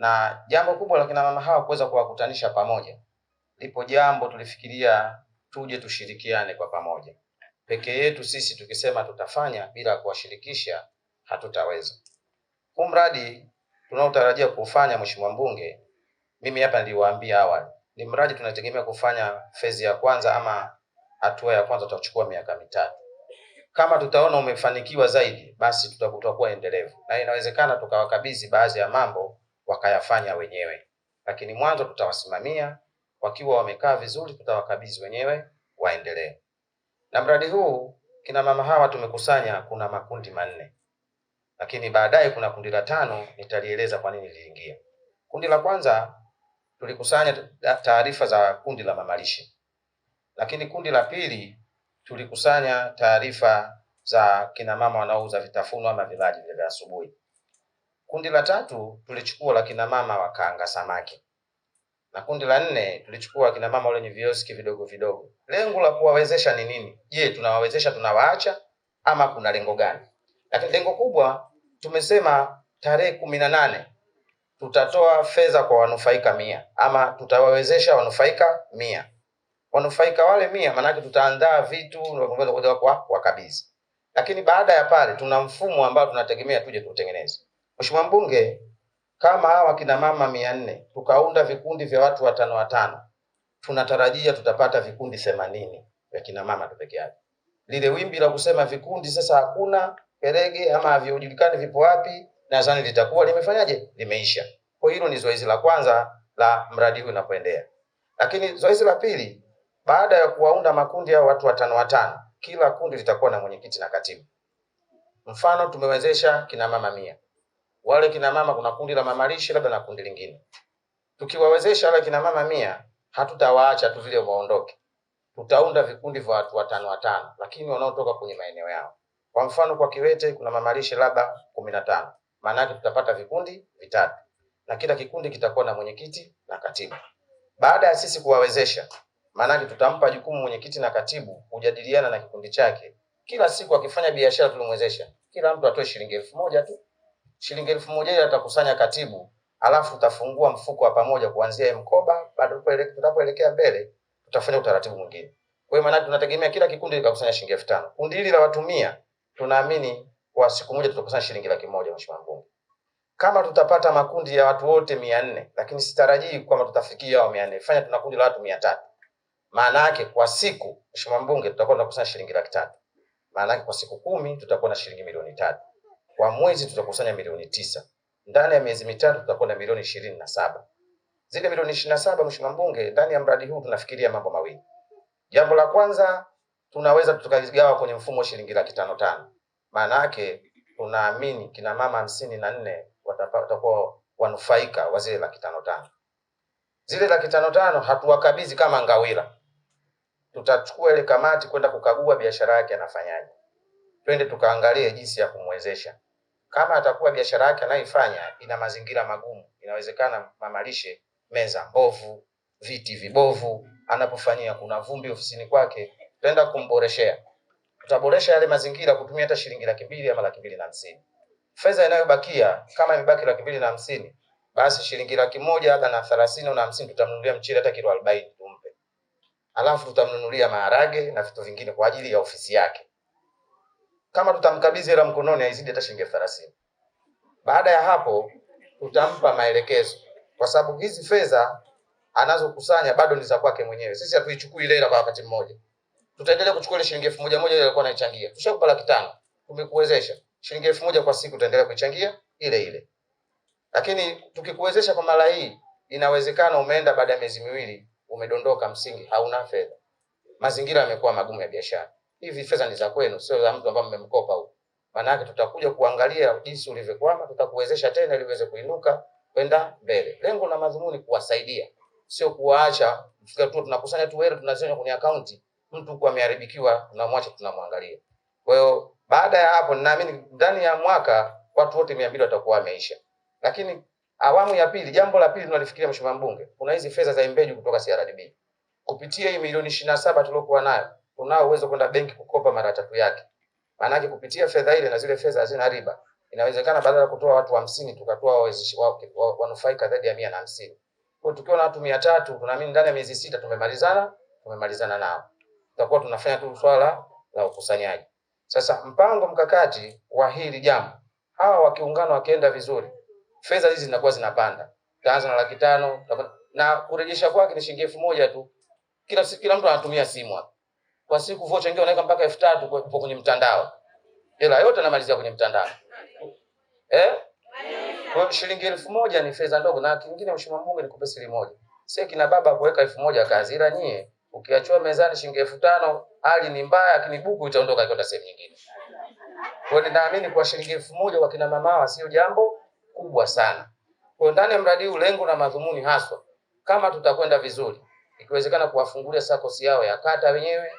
Na jambo kubwa la kina mama hawa kuweza kuwakutanisha pamoja, lipo jambo tulifikiria tuje tushirikiane kwa pamoja. Peke yetu sisi tukisema tutafanya bila kuwashirikisha hatutaweza. Huu mradi tunaotarajia kufanya, Mheshimiwa Mbunge, mimi hapa niliwaambia awali, ni mradi tunategemea kufanya phase ya kwanza ama hatua ya kwanza tutachukua miaka mitatu. Kama tutaona umefanikiwa zaidi, basi tutakuwa endelevu. Na inawezekana tukawakabidhi baadhi ya mambo wakayafanya wenyewe. Lakini mwanzo tutawasimamia, wakiwa wamekaa vizuri tutawakabidhi wenyewe waendelee. Na mradi huu kina mama hawa tumekusanya, kuna makundi manne. Lakini baadaye kuna kundi la 5 nitalieleza kwa nini liliingia. Kundi la kwanza tulikusanya taarifa za kundi la mamalishe. Lakini kundi la pili tulikusanya taarifa za kina mama wanaouza vitafunwa ama vilaji vya asubuhi. Kundi la 3 tulichukua la kina mama wakaanga samaki. Na kundi la 4 tulichukua kina mama wenye vioski vidogo vidogo. Lengo la kuwawezesha ni nini? Je, tunawawezesha tunawaacha ama kuna lengo gani? Lakini lengo kubwa tumesema tarehe 18 tutatoa fedha kwa wanufaika 100 ama tutawawezesha wanufaika 100. Wanufaika wale 100 maana tutaandaa vitu na kwa wakabidhi. Lakini baada ya pale tuna mfumo ambao tunategemea tuje tutengeneze. Mheshimiwa Mbunge, kama hawa kina mama 400 tukaunda vikundi vya watu 5 tunatarajia tutapata vikundi 80 vya kina mama tu peke yake. Lile wimbi la kusema vikundi sasa hakuna kerege ama haviojulikani vipo wapi, nadhani litakuwa limefanyaje, limeisha. Kwa hilo ni zoezi la kwanza la mradi huu unapoendelea. Lakini zoezi la pili, baada ya kuwaunda makundi ya watu 5, kila kundi litakuwa na mwenyekiti na katibu. Mfano tumewezesha kina mama 100. Wale kina mama kuna kundi la mamalishe labda na kundi lingine. Tukiwawezesha wale kina mama 100, hatutawaacha tu vile waondoke. Tutaunda vikundi vya watu 5 lakini wanaotoka kwenye maeneo yao. Kwa mfano kwa Kiwete kuna mamalishe labda 15. Maana yake tutapata vikundi 3. Na kila kikundi kitakuwa na mwenyekiti na katibu. Baada ya sisi kuwawezesha, maana yake tutampa jukumu mwenyekiti na katibu kujadiliana na kikundi chake. Kila siku akifanya biashara tulimwezesha, kila mtu atoe shilingi 1000 tu. Shilingi 1000 ile atakusanya katibu, alafu utafungua mfuko wa pamoja kuanzia mkoba, bado tutapoelekea mbele tutafanya utaratibu mwingine. Kwa hiyo maana tunategemea kila kikundi likakusanya shilingi 5000. Kundi hili la watu 100 tunaamini kwa siku moja tutakusanya shilingi 100,000, Mheshimiwa Mbunge. Kama tutapata makundi ya watu wote 400, lakini sitarajii kwamba tutafikia hao 400. Fanya tuna kundi la watu 300. Maana yake kwa siku, Mheshimiwa Mbunge, tutakuwa tunakusanya shilingi 300,000. Maana yake kwa siku 10 tutakuwa na shilingi milioni 3. Kwa mwezi tutakusanya milioni 9. Ndani ya miezi mitatu tutakuwa na milioni 27. Zile milioni 27, Mheshimiwa Mbunge, ndani ya mradi huu tunafikiria mambo mawili. Jambo la kwanza, tunaweza tukagawa kwenye mfumo shilingi 500,000. Maana yake tunaamini kina mama 54 watakuwa wanufaika wa zile 500,000. Zile 500,000 hatuwakabidhi kama ngawira. Tutachukua ile kamati kwenda kukagua biashara yake anafanyaje. Twende tukaangalie jinsi ya kumwezesha. Kama atakuwa biashara yake anayoifanya ina mazingira magumu, inawezekana mamalishe meza mbovu, viti vibovu, anapofanyia kuna vumbi ofisini kwake, twenda kumboreshea. Tutaboresha yale mazingira kutumia hata shilingi 200,000 ama 250,000. Fedha inayobakia kama imebaki 250,000, basi shilingi 100,000 labda na 30 na 50 tutamnunulia mchele hata kilo 40 tumpe. Alafu tutamnunulia maharage na vitu vingine kwa ajili ya ofisi yake. Kama tutamkabidhi hela mkononi haizidi hata shilingi 30,000. Baada ya hapo tutampa maelekezo, kwa sababu hizi fedha anazokusanya bado ni za kwake mwenyewe. Sisi hatuichukui ile hela kwa wakati mmoja. Tutaendelea kuchukua ile shilingi 1,000 ile alikuwa anaichangia. Tushakupa 500,000. Tumekuwezesha. Shilingi 1,000 kwa siku utaendelea kuichangia ile ile. Lakini tukikuwezesha kwa mara hii, inawezekana umeenda baada ya miezi 2 umedondoka msingi, hauna fedha. Mazingira yamekuwa magumu ya biashara. Hivi fedha ni za kwenu, sio za mtu ambaye mmemkopa huko. Maana yake tutakuja kuangalia jinsi ulivyokwama, tutakuwezesha tena ili uweze kuinuka kwenda mbele. Lengo na madhumuni kuwasaidia, sio kuwaacha mfika tu tunakusanya tu hela tunaziona kwenye akaunti, mtu huko ameharibikiwa tunamwacha tunamwangalia. Kwa hiyo baada ya hapo ninaamini ndani ya mwaka watu wote 200 watakuwa wameisha. Lakini awamu ya pili, jambo la pili tunalifikiria, Mheshimiwa Mbunge, kuna hizi fedha za embedded kutoka CRDB. Kupitia hii milioni 27 tuliokuwa nayo, tunao uwezo kwenda benki kukopa mara 3 yake. Maana yake kupitia fedha ile na zile fedha hazina riba, Inawezekana badala ya kutoa watu 50 tukatoa wanufaika zaidi ya 150. Kwa tukiwa na watu 300 tunaamini ndani ya miezi 6 tumemalizana nao. Tutakuwa tunafanya tu swala la ukusanyaji. Sasa mpango mkakati wa hili jambo, hawa wakiungana wakienda vizuri, fedha hizi zinakuwa zinapanda. Taanza na 500,000 na kurejesha kwake ni shilingi 1000 tu. Kila mtu anatumia simu hapo. Kwa siku voucher wengine wanaweka mpaka 3000 kwa kwenye mtandao. Hela yote anamalizia kwenye mtandao. Kwa shilingi 1000 ni fedha ndogo, na kingine mheshimiwa mbunge nikupe siri moja. Sasa kina baba kuweka 1000 kazi, ila nyie ukiachua mezani shilingi 5000, hali ni mbaya, lakini buku itaondoka kwenda sehemu nyingine. Kwa hiyo naamini kwa shilingi 1000 kwa kina mama hawa sio jambo kubwa sana. Kwa ndani ya mradi huu lengo na madhumuni haswa, kama tutakwenda vizuri, ikiwezekana kuwafungulia SACCOS yao ya kata wenyewe,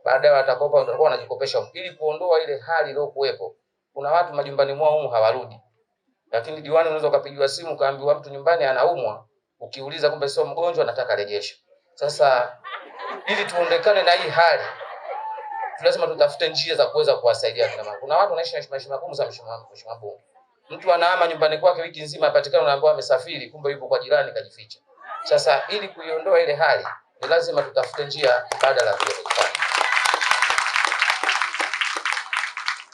baadaye watakuwa wanajikopesha ili kuondoa ile hali iliyokuwepo. Kuna watu majumbani mwao humu hawarudi. Lakini diwani unaweza ukapigiwa simu kaambiwa mtu nyumbani anaumwa, ukiuliza kumbe sio mgonjwa, anataka rejesho. Sasa ili tuondekane na hii hali, lazima tutafute njia za kuweza kuwasaidia kina mama. Kuna watu wanaishi maisha magumu sana mheshimiwa mbunge. Mtu anahama nyumbani kwake wiki nzima apatikana unaambiwa amesafiri, kumbe yupo kwa jirani kajificha. Sasa ili kuiondoa ile hali, ni lazima tutafute njia badala ya kufanya.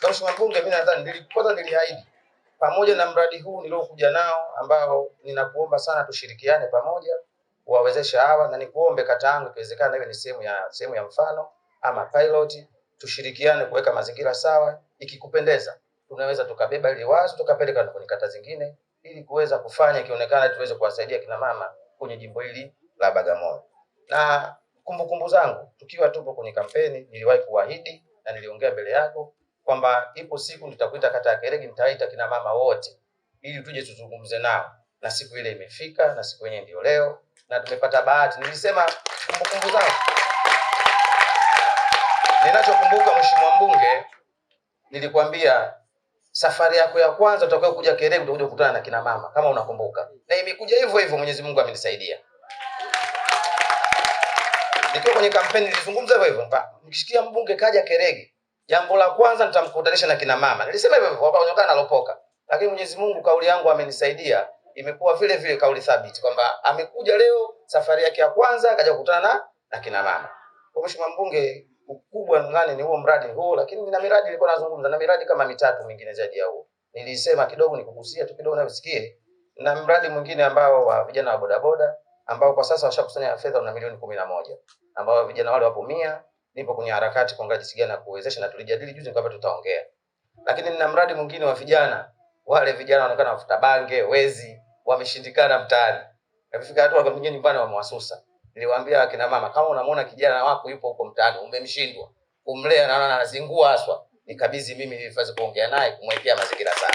Kwa mheshimiwa mbunge, mimi nadhani niliahidi pamoja na mradi huu niliokuja nao ambao ninakuomba sana tushirikiane pamoja kuwawezesha hawa, na nikuombe kata yangu ikiwezekana iwe ni sehemu ya mfano ama pilot, tushirikiane kuweka mazingira sawa. Ikikupendeza tunaweza tukabeba ile wazo tukapeleka kwenye kata zingine ili kuweza kufanya ikionekana tuweze kuwasaidia kina mama kwenye jimbo hili la Bagamoyo. Na kumbukumbu zangu tukiwa tupo kwenye kampeni niliwahi kuahidi na niliongea mbele yako kwamba ipo siku nitakuita kata ya Kerege, nitaita kina mama wote ili tuje tuzungumze nao, na siku ile imefika na siku yenyewe ndio leo na tumepata bahati. Nilisema kumbukumbu zangu, ninachokumbuka mheshimiwa mbunge, nilikwambia safari yako ya kwanza utakayo kuja Kerege utakuja kukutana na kina mama kama unakumbuka, na imekuja hivyo hivyo. Mwenyezi Mungu amenisaidia. Nikiwa kwenye kampeni nilizungumza hivyo hivyo, nikishikia mbunge kaja Kerege, jambo la kwanza nitamkutanisha na kina mama. Nilisema hivyo hivyo wakaonekana nalopoka. Lakini Mwenyezi Mungu kauli yangu amenisaidia, imekuwa vile vile kauli thabiti kwamba amekuja leo safari yake ya kwanza akaja kukutana na kina mama. Kwa mheshimiwa mbunge, ukubwa ngani ni huo mradi huo, lakini nina miradi nilikuwa nazungumza na miradi kama 3 mingine zaidi ya huo. Nilisema kidogo nikugusia tu kidogo na usikie. Na mradi mwingine ambao wa vijana wa bodaboda ambao kwa sasa washakusanya fedha na milioni 11, ambao vijana wale wapo 100. Nipo kwenye harakati kuangalia jinsi gani kuwezesha, na tulijadili juzi kwamba tutaongea. Lakini nina mradi mwingine wa vijana. Wale vijana wanaonekana wafuta bange, wezi, wameshindikana mtaani. Nafika hatua kwa mwingine nyumbani wamewasusa. Niliwaambia akina mama, kama unamuona kijana wako yupo huko mtaani, umemshindwa, umlea na anazingua haswa, nikabidhi mimi nilifanye kuongea naye kumwekea mazingira sawa.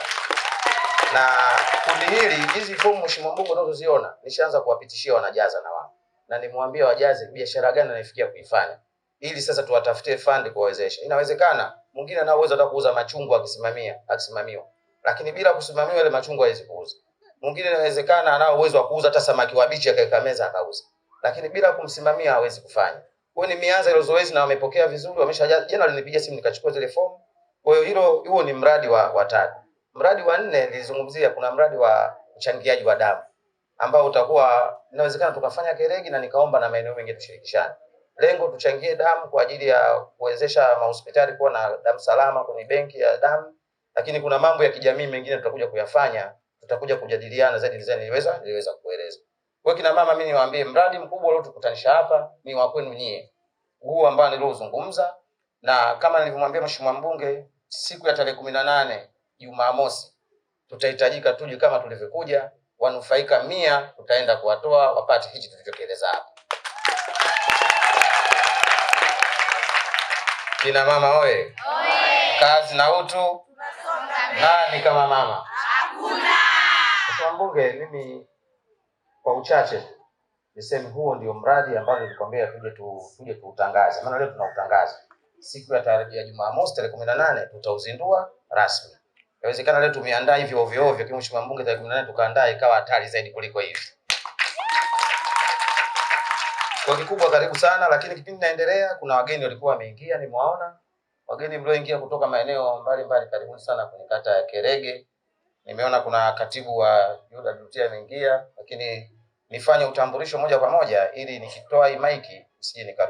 Na kundi hili, hizi fomu mheshimiwa mbunge unazoziona, nishaanza kuwapitishia wanajaza na wao. Na nimwambia wajaze biashara gani anafikia kuifanya, ili sasa tuwatafutie fund kuwawezesha. Inawezekana mwingine ana uwezo hata kuuza machungwa akisimamiwa. Lakini bila kusimamiwa ile machungwa hawezi kuuza. Mwingine inawezekana ana uwezo wa kuuza hata samaki wabichi akaweka meza akauza. Lakini bila kumsimamia hawezi kufanya. Kwa hiyo nimeanza hilo zoezi na wamepokea vizuri, jana walinipigia simu nikachukua zile fomu. Kwa hiyo huo ni mradi wa 3. Mradi wa 4 nilizungumzia, kuna mradi wa uchangiaji wa damu ambao utakuwa inawezekana tukafanya Kerege, na nikaomba na maeneo mengine tushirikishane. Lengo tuchangie damu kwa ajili ya kuwezesha mahospitali kuwa na damu salama kwenye benki ya damu. Lakini kuna mambo ya kijamii mengine tutakuja kuyafanya, tutakuja kujadiliana zaidi niliweza kueleza. Kwa kina mama mimi niwaambie mradi mkubwa leo tukutanisha hapa ni wa kwenu nyie. Huu ambao niliozungumza, na kama nilivyomwambia mheshimiwa mbunge, siku ya tarehe 18 Jumamosi tutahitajika tuje kama tulivyokuja, wanufaika 100 tutaenda kuwatoa wapate hichi tulichokieleza hapa. Kina mama oye. Kazi na utu. Nani kama mama? Hakuna. Mheshimiwa mbunge, mimi kwa uchache niseme huo ndio mradi ambao nilikwambia tuje tuutangaze. Maana leo tunautangaza. Siku ya Jumamosi tarehe 18 tutauzindua rasmi. Inawezekana leo tumeandaa hivi ovyo ovyo, kwa mheshimiwa mbunge tarehe 18 tukaandaa ikawa hatari zaidi kuliko hivi. Kwa kikubwa karibu sana, lakini kipindi naendelea kuna wageni walikuwa wameingia, nimewaona. Wageni mlioingia kutoka maeneo mbalimbali, karibuni sana kwenye kata ya Kerege. Nimeona kuna katibu wa UWT ameingia, lakini nifanye utambulisho moja kwa moja ili nikitoa hii maiki nisije nikarudi.